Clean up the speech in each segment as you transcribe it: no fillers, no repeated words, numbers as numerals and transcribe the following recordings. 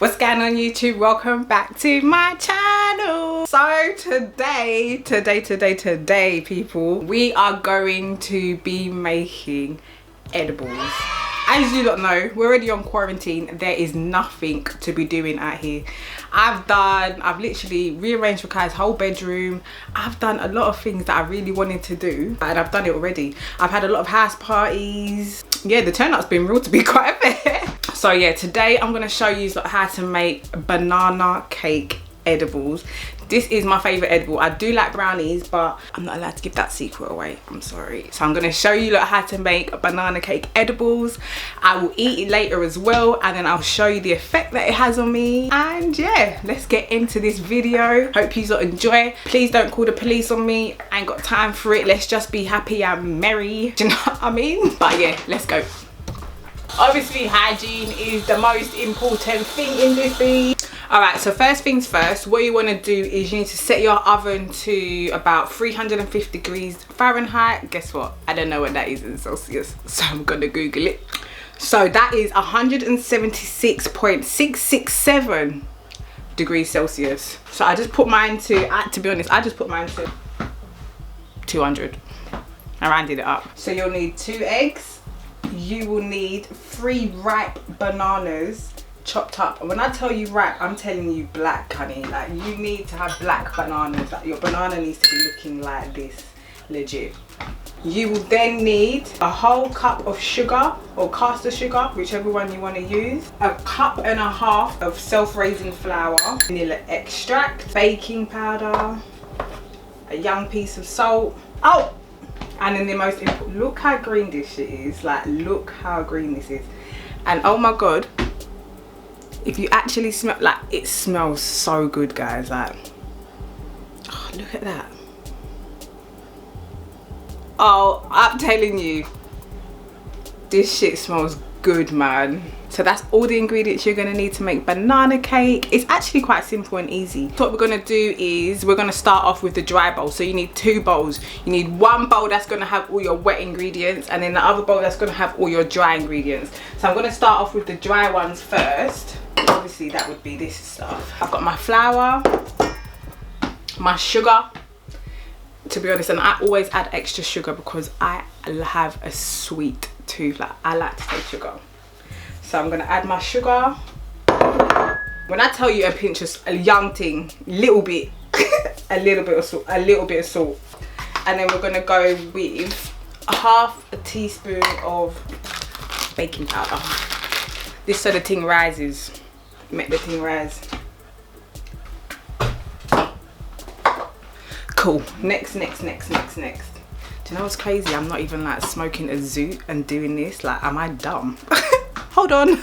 What's going on YouTube? Welcome back to my channel. So today people, we are going to be making edibles. As you lot know, we're already on quarantine. There is nothing to be doing out here. I've literally rearranged Rakai's whole bedroom. I've done a lot of things that I really wanted to do, and I've done it already. I've had a lot of house parties. Yeah, the turnout's been real, to be quite fair. So yeah, today I'm gonna show you how to make banana cake edibles. This is my favorite edible. I do like brownies, but I'm not allowed to give that secret away. I'm sorry. So I'm gonna show you how to make banana cake edibles. I will eat it later as well, and then I'll show you the effect that it has on me. And yeah, let's get into this video. Hope you enjoy. Please don't call the police on me. I ain't got time for it. Let's just be happy and merry. Do you know what I mean? But yeah, let's go. Obviously hygiene is the most important thing in this thing. Alright, so first things first, what you want to do is you need to set your oven to about 350 degrees Fahrenheit. Guess what? I don't know what that is in Celsius, so I'm gonna Google it. So that is 176.667 degrees Celsius. So I just put mine to be honest, I just put mine to 200. I rounded it up. So you'll need 2 eggs. You will need 3 ripe bananas chopped up. And when I tell you ripe, I'm telling you black, honey. Like, you need to have black bananas. Like, your banana needs to be looking like this, legit. You will then need a whole cup of sugar or caster sugar, whichever one you want to use, a cup and a half of self-raising flour, vanilla extract, baking powder, a young piece of salt. Oh, and then the most important, look how green this shit is. Like, look how green this is. And oh my god, if you actually smell, like, it smells so good, guys. Like, oh, look at that. Oh, I'm telling you, this shit smells good, man. So that's all the ingredients you're gonna need to make banana cake. It's actually quite simple and easy. So what we're gonna do is we're gonna start off with the dry bowl. So you need 2 bowls. You need one bowl that's gonna have all your wet ingredients, and then the other bowl that's gonna have all your dry ingredients. So I'm gonna start off with the dry ones first. Obviously that would be this stuff. I've got my flour, my sugar. To be honest, and I always add extra sugar because I have a sweet tooth. Like, I like to take sugar. So I'm gonna add my sugar. When I tell you a pinch of a young thing, little bit, a little bit of salt, and then we're gonna go with half a teaspoon of baking powder. This so the thing rises. Make the thing rise. Cool. Next. Do you know what's crazy? I'm not even like smoking a zoot and doing this. Like, am I dumb? Hold on.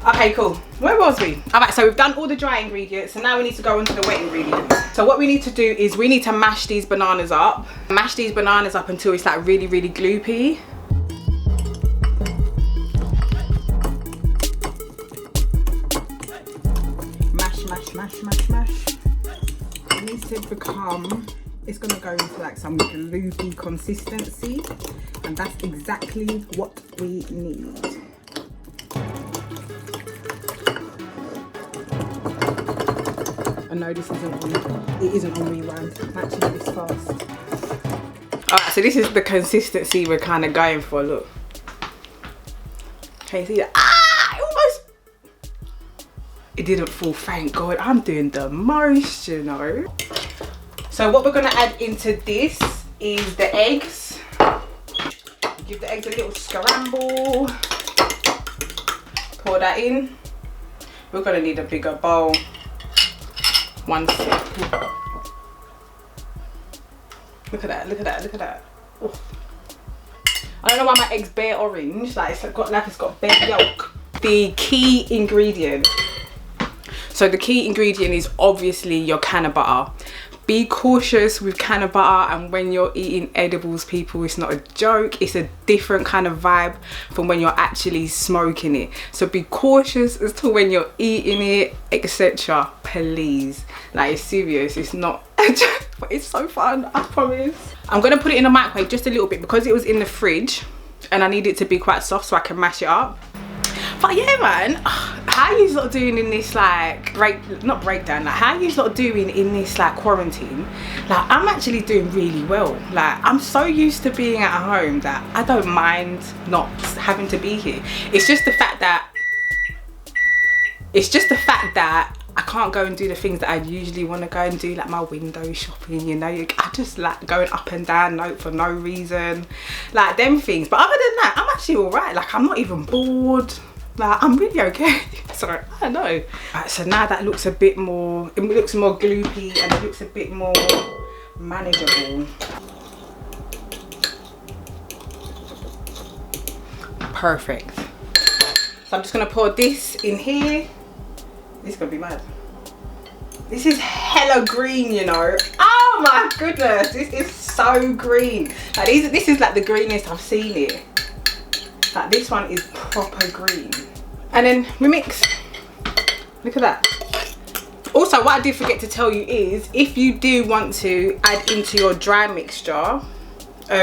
Okay, cool. Where was we? Alright, so we've done all the dry ingredients, so now we need to go on to the wet ingredients. So what we need to do is we need to mash these bananas up. Mash these bananas up until it's like really, really gloopy. Mash. It needs to become, it's gonna go into like some gloopy consistency, and that's exactly what we need. I know this isn't on, it isn't on rewind. I'm actually this fast. Alright, so this is the consistency we're kind of going for. Look, can you see that? It didn't fall, thank God. I'm doing the most, you know. So what we're gonna add into this is the eggs. Give the eggs a little scramble. Pour that in. We're gonna need a bigger bowl. 1 sip. Look at that. Ooh. I don't know why my egg's bare orange. Like, it's got bare yolk. The key ingredient. So the key ingredient is obviously your canna butter. Be cautious with canna butter, and when you're eating edibles, people, it's not a joke. It's a different kind of vibe from when you're actually smoking it. So be cautious as to when you're eating it, etc. Please, like, it's serious. It's not a joke, but it's so fun, I promise. I'm gonna put it in the microwave just a little bit because it was in the fridge. and I need it to be quite soft so I can mash it up. But yeah, man, how you lot doing in this like not breakdown, like how you lot doing in this like quarantine? Like I'm actually doing really well. Like I'm so used to being at home that I don't mind not having to be here. It's just the fact that I can't go and do the things that I usually want to go and do, like my window shopping, you know. I just like going up and down for no reason, like them things. But other than that, I'm actually all right. Like I'm not even bored. Like I'm really okay. Sorry, I don't know. Right, so now that looks a bit more, it looks more gloopy and it looks a bit more manageable. Perfect. So I'm just gonna pour this in here. This is gonna be mad. This is hella green, you know. Oh my goodness, this is so green. Like this is like the greenest I've seen it. Like this one is proper green. And then we mix. Look at that. Also, what I did forget to tell you is, if you do want to add into your dry mixture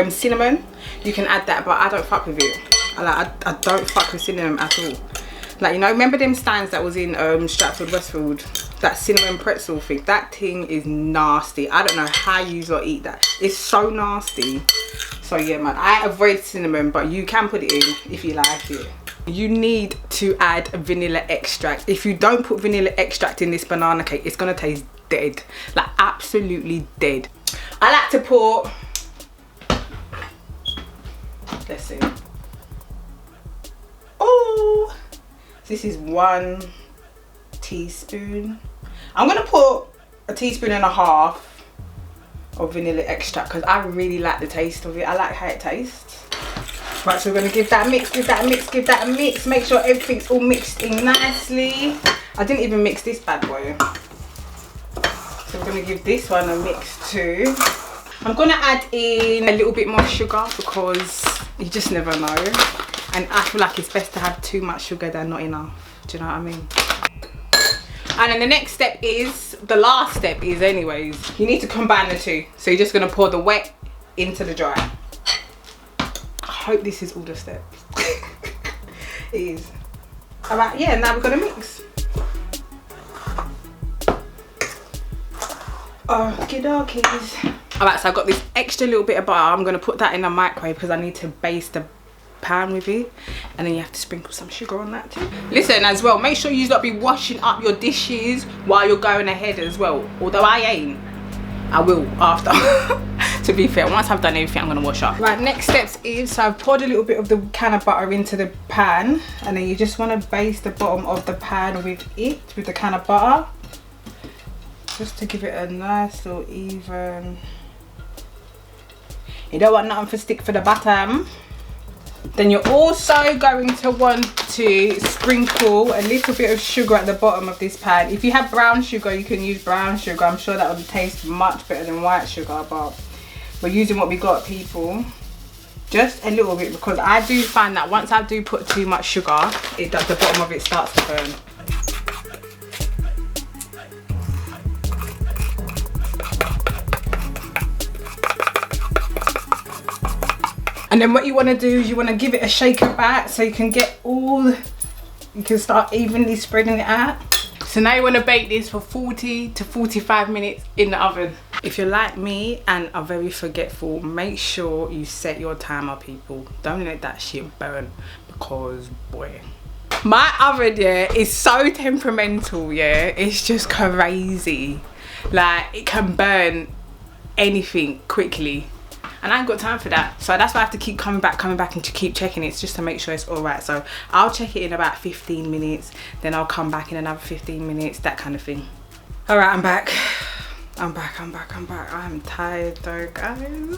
cinnamon, you can add that, but I don't fuck with it. I don't fuck with cinnamon at all. Like, you know, remember them stands that was in Stratford Westfield, that cinnamon pretzel thing? That thing is nasty. I don't know how you lot eat that. It's so nasty. So yeah, man, I avoid cinnamon, but you can put it in if you like it. You need to add vanilla extract. If you don't put vanilla extract in this banana cake, it's gonna taste dead. Like absolutely dead. I like to pour, let's see. Oh, this is 1 teaspoon. I'm gonna put a teaspoon and a half of vanilla extract because I really like the taste of it. I like how it tastes. Right, so we're gonna give that a mix, give that a mix, give that a mix. Make sure everything's all mixed in nicely. I didn't even mix this bad boy. So we're gonna give this one a mix too. I'm gonna add in a little bit more sugar because you just never know. And I feel like it's best to have too much sugar than not enough. Do you know what I mean? And then the next step is, the last step is anyways, you need to combine the two. So you're just gonna pour the wet into the dry. I hope this is all the steps. It is. Alright, yeah, now we're gonna mix. Okie dokies. Alright, so I've got this extra little bit of butter. I'm gonna put that in the microwave because I need to baste the pan with it, and then you have to sprinkle some sugar on that too. Listen, as well, make sure you not be washing up your dishes while you're going ahead as well. Although I ain't, I will after. To be fair, once I've done everything, I'm gonna wash up. Right, next steps is, so I've poured a little bit of the can of butter into the pan, and then you just want to baste the bottom of the pan with the can of butter, just to give it a nice little even. You don't want nothing to stick for the bottom. Then you're also going to want to sprinkle a little bit of sugar at the bottom of this pan. If you have brown sugar, you can use brown sugar. I'm sure that would taste much better than white sugar, but we're using what we got, people. Just a little bit, because I do find that once I do put too much sugar, it does, the bottom of it starts to burn. And then what you want to do is you want to give it a shake about so you can get all, you can start evenly spreading it out. So now you want to bake this for 40 to 45 minutes in the oven. If you're like me and are very forgetful, make sure you set your timer, people. Don't let that shit burn, because boy, my oven, yeah, is so temperamental, yeah, it's just crazy. Like, it can burn anything quickly, and I ain't got time for that. So that's why I have to keep coming back and to keep checking it, just to make sure it's all right. So I'll check it in about 15 minutes, then I'll come back in another 15 minutes, that kind of thing. All right, I'm back. I'm back. I'm tired though, guys.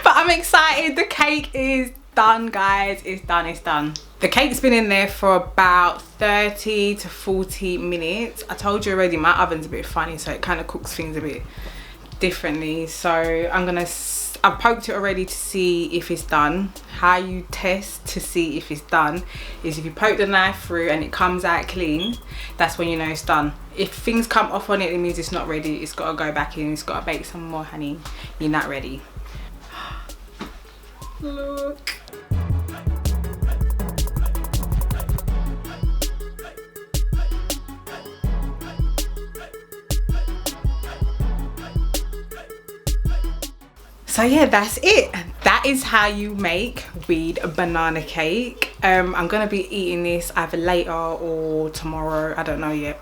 But I'm excited. The cake is done, guys. It's done. The cake's been in there for about 30 to 40 minutes. I told you already, my oven's a bit funny, so it kind of cooks things a bit differently. So I've poked it already to see if it's done. How you test to see if it's done is if you poke the knife through and it comes out clean, that's when you know it's done. If things come off on it, it means it's not ready. It's got to go back in. It's got to bake some more, honey. You're not ready. Look. So yeah, that's it. That is how you make weed banana cake. I'm gonna be eating this either later or tomorrow, I don't know yet.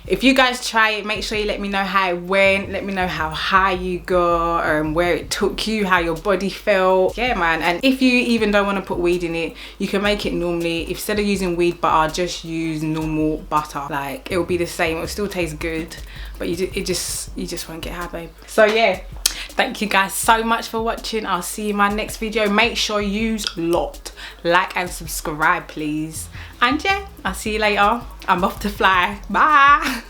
If you guys try it, make sure you let me know how it went. Let me know how high you got, where it took you, how your body felt. Yeah, man. And if you even don't want to put weed in it, you can make it normally. Instead of using weed butter, just use normal butter. Like, it will be the same. It will still taste good, but you just won't get high, babe. So yeah, thank you guys so much for watching. I'll see you in my next video. Make sure you lot like and subscribe, please. And yeah, I'll see you later. I'm off to fly. Bye.